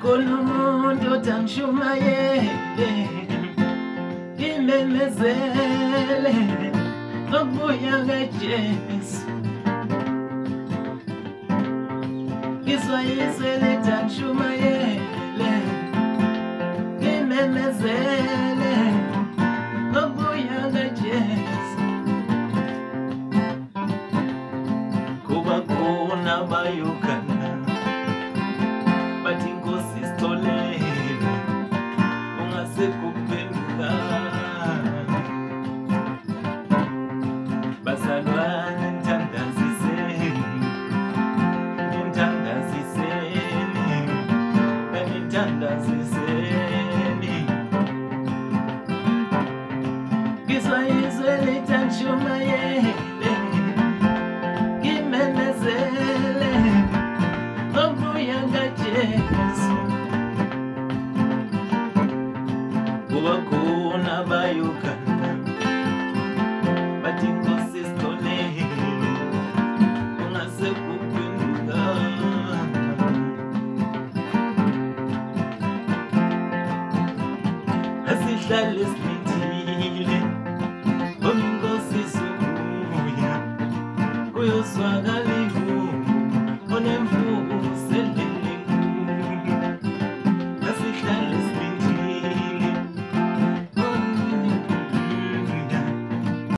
Kulumuntu tangishumayele imemezele ngokubuya kaJesu Iswayisele tangishumayele imemezele ngokubuya kaJesu Kuba khona bayokana bathi inkosi isitholele ungasekuphenduka bazalwane nithandaziseni ngizwa izwi litangishumayele ngimemezele ngokubuya kaJesu kuba khona bayokana bathi inkosi isitholele ungasekuphenduka asihlale silindile ngoba inkosi izobuya kuyozwakala